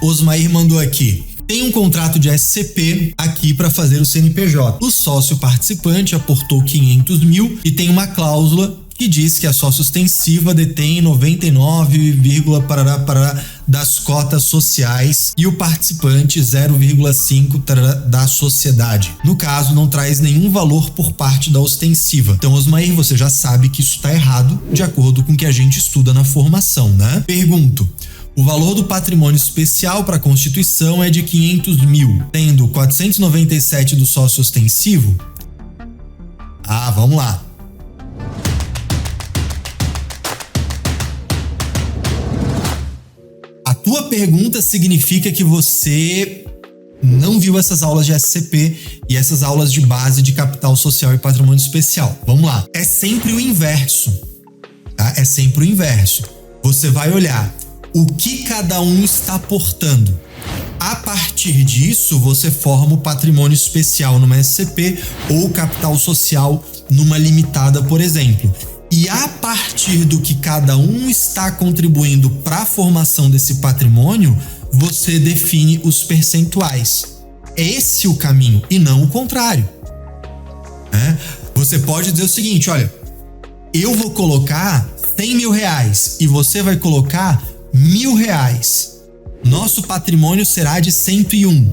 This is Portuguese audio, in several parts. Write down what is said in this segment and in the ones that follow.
Osmair mandou aqui. Tem um contrato de SCP aqui para fazer o CNPJ. O sócio participante aportou 500 mil e tem uma cláusula que diz que a sócia ostensiva detém 99, das cotas sociais e o participante 0,5 da sociedade. No caso, não traz nenhum valor por parte da ostensiva. Então, Osmair, você já sabe que isso está errado, de acordo com o que a gente estuda na formação, né? Pergunto. O valor do patrimônio especial para a Constituição é de 500 mil, tendo 497 do sócio ostensivo? Vamos lá. A tua pergunta significa que você não viu essas aulas de SCP e essas aulas de base de capital social e patrimônio especial. Vamos lá. É sempre o inverso, tá? É sempre o inverso. Você vai olhar o que cada um está aportando. A partir disso, você forma o patrimônio especial numa SCP ou capital social numa limitada, por exemplo. E a partir do que cada um está contribuindo para a formação desse patrimônio, você define os percentuais. É esse o caminho e não o contrário. Você pode dizer o seguinte, olha, eu vou colocar 100 mil reais e você vai colocar 1.000 reais. Nosso patrimônio será de 101.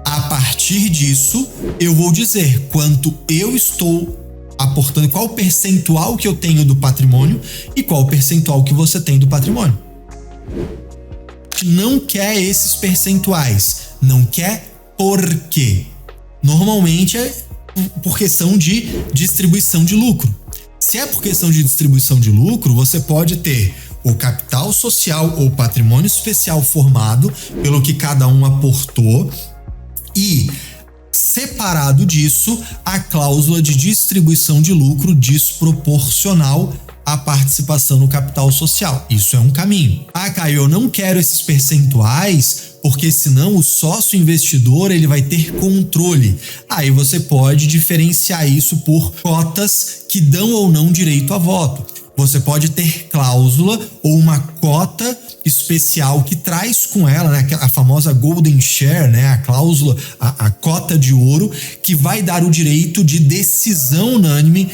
A partir disso, eu vou dizer quanto eu estou aportando, qual o percentual que eu tenho do patrimônio e qual o percentual que você tem do patrimônio. Não quer esses percentuais, não quer por quê? Normalmente é por questão de distribuição de lucro. Se é por questão de distribuição de lucro, você pode ter o capital social ou patrimônio especial formado pelo que cada um aportou e, separado disso, a cláusula de distribuição de lucro desproporcional à participação no capital social. Isso é um caminho. Caio, eu não quero esses percentuais porque senão o sócio investidor ele vai ter controle. Aí você pode diferenciar isso por cotas que dão ou não direito a voto. Você pode ter cláusula ou uma cota especial que traz com ela, né, a famosa golden share, né, a cláusula, a cota de ouro, que vai dar o direito de decisão unânime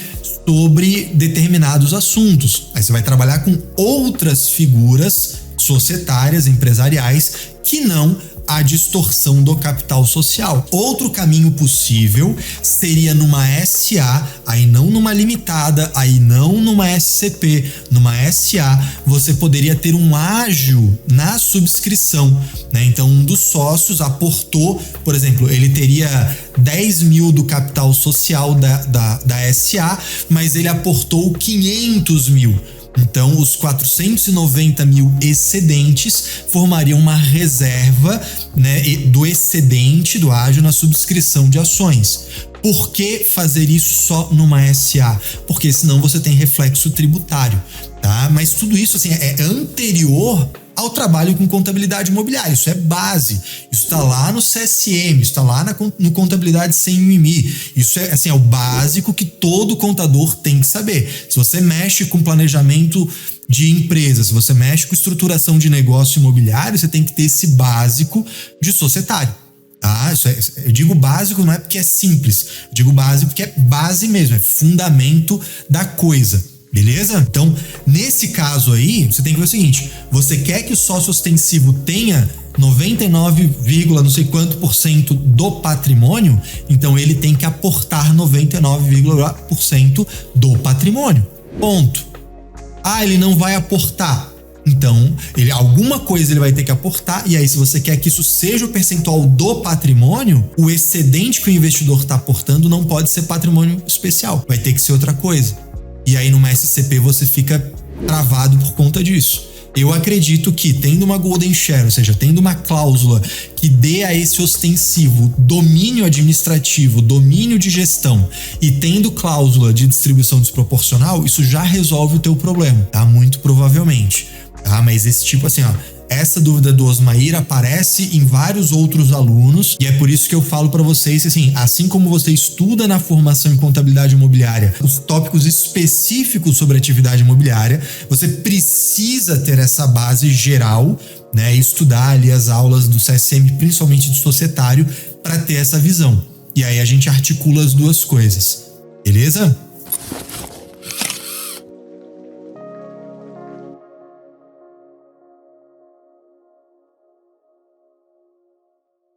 sobre determinados assuntos. Aí você vai trabalhar com outras figuras societárias, empresariais, que não a distorção do capital social. Outro caminho possível seria numa SA, aí não numa limitada, aí não numa SCP, numa SA, você poderia ter um ágio na subscrição, né? Então, um dos sócios aportou, por exemplo, ele teria 10 mil do capital social da SA, mas ele aportou 500 mil. Então, os 490 mil excedentes formariam uma reserva, né, do excedente do ágio na subscrição de ações. Por que fazer isso só numa SA? Porque senão você tem reflexo tributário, tá? Mas tudo isso assim, é anterior ao trabalho com contabilidade imobiliária. Isso é base. Isso está lá no CSM, isso está lá no Contabilidade Sem Mimimi. Isso é, assim, é o básico que todo contador tem que saber. Se você mexe com planejamento de empresa, se você mexe com estruturação de negócio imobiliário, você tem que ter esse básico de societário. Tá? Eu digo básico não é porque é simples, eu digo básico porque é base mesmo, é fundamento da coisa. Beleza? Então, nesse caso aí, você tem que ver o seguinte: você quer que o sócio ostensivo tenha 99, não sei quanto por cento do patrimônio, então ele tem que aportar 99,% do patrimônio. Ponto. Ele não vai aportar. Então, alguma coisa ele vai ter que aportar, e aí se você quer que isso seja o percentual do patrimônio, o excedente que o investidor está aportando não pode ser patrimônio especial, vai ter que ser outra coisa. E aí numa SCP você fica travado por conta disso. Eu acredito que tendo uma golden share, ou seja, tendo uma cláusula que dê a esse ostensivo domínio administrativo, domínio de gestão e tendo cláusula de distribuição desproporcional, isso já resolve o teu problema, tá? Muito provavelmente, tá? Mas esse tipo assim, essa dúvida do Osmair aparece em vários outros alunos e é por isso que eu falo para vocês assim, assim como você estuda na formação em contabilidade imobiliária os tópicos específicos sobre atividade imobiliária, você precisa ter essa base geral né? Estudar ali as aulas do CSM, principalmente do societário, para ter essa visão. E aí a gente articula as duas coisas, beleza?